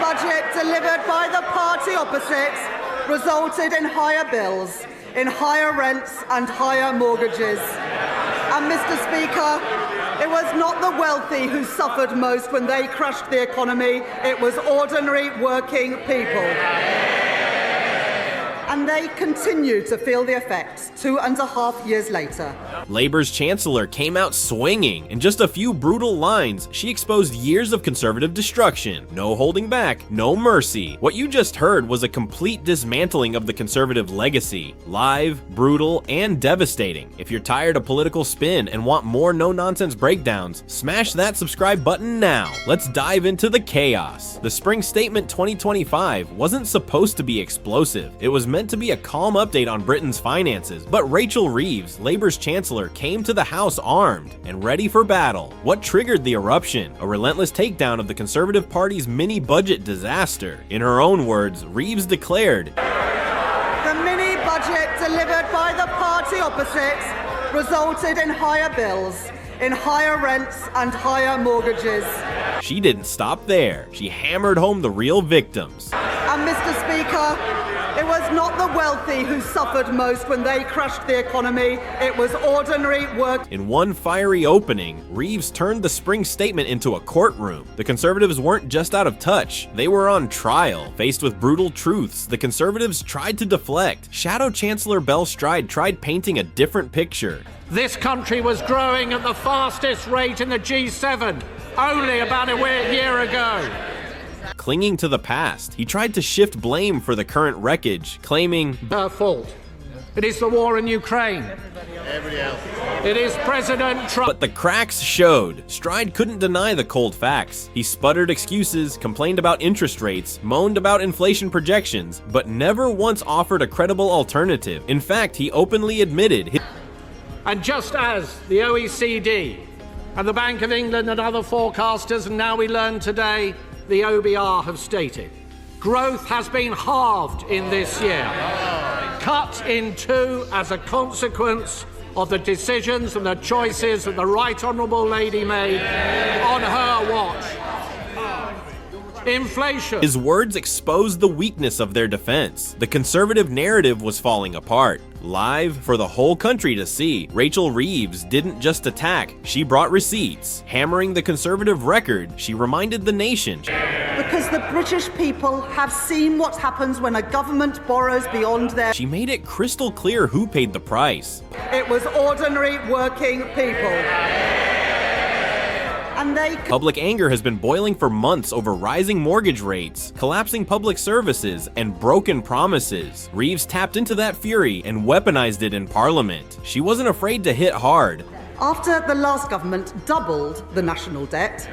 budget delivered by the party opposite resulted in higher bills, in higher rents and higher mortgages. And Mr. Speaker, it was not the wealthy who suffered most when they crushed the economy, it was ordinary working people. And they continue to feel the effects 2.5 years later. Labour's Chancellor came out swinging. In just a few brutal lines, she exposed years of Conservative destruction. No holding back, no mercy. What you just heard was a complete dismantling of the Conservative legacy. Live, brutal, and devastating. If you're tired of political spin and want more no-nonsense breakdowns, smash that subscribe button now. Let's dive into the chaos. The Spring Statement 2025 wasn't supposed to be explosive. It was meant to be a calm update on Britain's finances, but Rachel Reeves, Labour's Chancellor, came to the House armed and ready for battle. What triggered the eruption? A relentless takedown of the Conservative Party's mini-budget disaster. In her own words, Reeves declared, "The mini-budget delivered by the party opposite resulted in higher bills, in higher rents and higher mortgages." She didn't stop there. She hammered home the real victims. And Mr. Speaker, it was not the wealthy who suffered most when they crushed the economy, it was ordinary work. In one fiery opening, Reeves turned the Spring Statement into a courtroom. The Conservatives weren't just out of touch, they were on trial. Faced with brutal truths, the Conservatives tried to deflect. Shadow Chancellor Bell Stride tried painting a different picture. This country was growing at the fastest rate in the G7 only about a year ago. Clinging to the past, he tried to shift blame for the current wreckage, claiming, "Her fault. It is the war in Ukraine. It is President Trump." But the cracks showed. Stride couldn't deny the cold facts. He sputtered excuses, complained about interest rates, moaned about inflation projections, but never once offered a credible alternative. In fact, he openly admitted And just as the OECD and the Bank of England and other forecasters, and now we learn today, the OBR have stated, growth has been halved in this year, cut in two as a consequence of the decisions and the choices that the Right Honourable Lady made on her watch. Inflation. His words exposed the weakness of their defense. The Conservative narrative was falling apart. Live for the whole country to see, Rachel Reeves didn't just attack, she brought receipts. Hammering the Conservative record, she reminded the nation. Because the British people have seen what happens when a government borrows beyond their... She made it crystal clear who paid the price. It was ordinary working people. And they... Public anger has been boiling for months over rising mortgage rates, collapsing public services, and broken promises. Reeves tapped into that fury and weaponized it in Parliament. She wasn't afraid to hit hard. After the last government doubled the national debt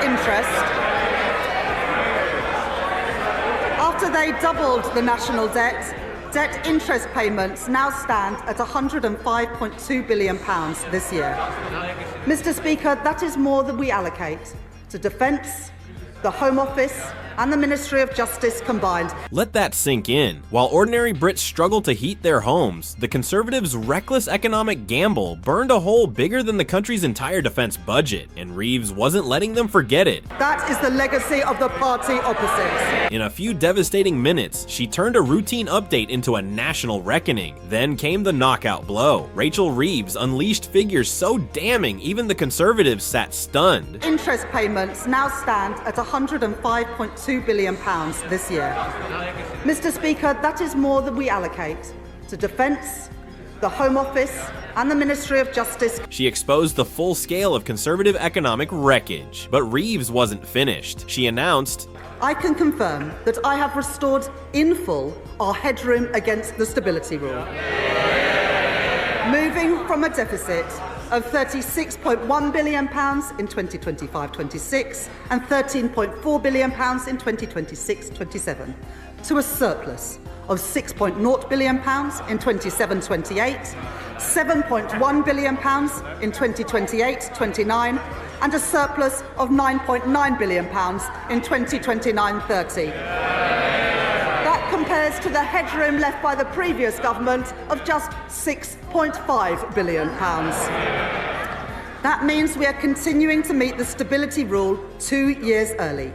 interest... After they doubled the national debt interest payments now stand at £105.2 billion this year. Mr. Speaker, that is more than we allocate to Defence, the Home Office and the Ministry of Justice combined. Let that sink in. While ordinary Brits struggle to heat their homes, the Conservatives' reckless economic gamble burned a hole bigger than the country's entire defense budget, and Reeves wasn't letting them forget it. That is the legacy of the party opposite. In a few devastating minutes, she turned a routine update into a national reckoning. Then came the knockout blow. Rachel Reeves unleashed figures so damning even the Conservatives sat stunned. Interest payments now stand at £105.2 billion this year. Mr. Speaker, that is more than we allocate to Defence, the Home Office and the Ministry of Justice. She exposed the full scale of Conservative economic wreckage. But Reeves wasn't finished. She announced, "I can confirm that I have restored in full our headroom against the stability rule, moving from a deficit of £36.1 billion in 2025-26 and £13.4 billion in 2026-27 to a surplus of £6.0 billion in 27-28, £7.1 billion in 2028-29 and a surplus of £9.9 billion in 2029-30. That compares to the headroom left by the previous government of just £6.5 billion. That means we are continuing to meet the stability rule 2 years early.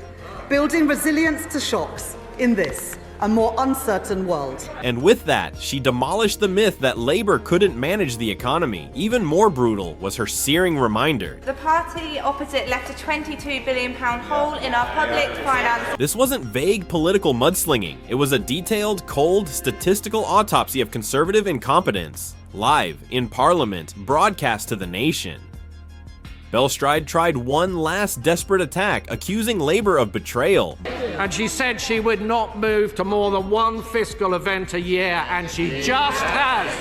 building resilience to shocks in this, a more uncertain world. And with that, she demolished the myth that Labour couldn't manage the economy. Even more brutal was her searing reminder. The party opposite left a £22 billion hole in our public finance. This wasn't vague political mudslinging. It was a detailed, cold, statistical autopsy of Conservative incompetence. Live, in Parliament, broadcast to the nation. Belstride tried one last desperate attack, accusing Labour of betrayal. And she said she would not move to more than one fiscal event a year, and she just has.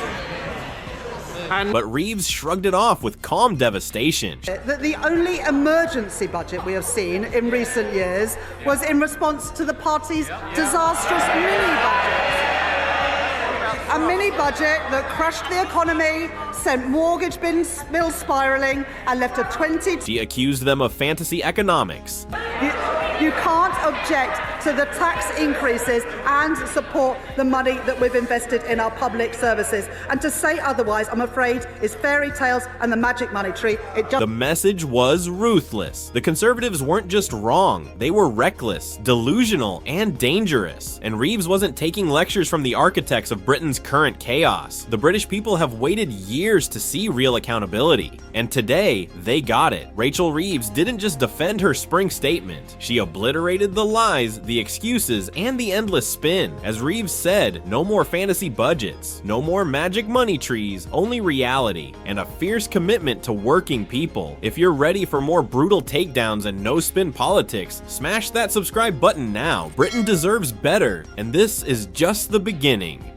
But Reeves shrugged it off with calm devastation. That the only emergency budget we have seen in recent years was in response to the party's disastrous mini-budget. A mini-budget that crushed the economy, sent mortgage bills spiralling, and left a 20... She accused them of fantasy economics. You can't object to the tax increases and support the money that we've invested in our public services. And to say otherwise, I'm afraid, is fairy tales and the magic money tree. The message was ruthless. The Conservatives weren't just wrong, they were reckless, delusional, and dangerous. And Reeves wasn't taking lectures from the architects of Britain's current chaos. The British people have waited years to see real accountability. And today, they got it. Rachel Reeves didn't just defend her spring statement. She obliterated the lies, the excuses, and the endless spin. As Reeves said, no more fantasy budgets, no more magic money trees, only reality, and a fierce commitment to working people. If you're ready for more brutal takedowns and no-spin politics, smash that subscribe button now. Britain deserves better, and this is just the beginning.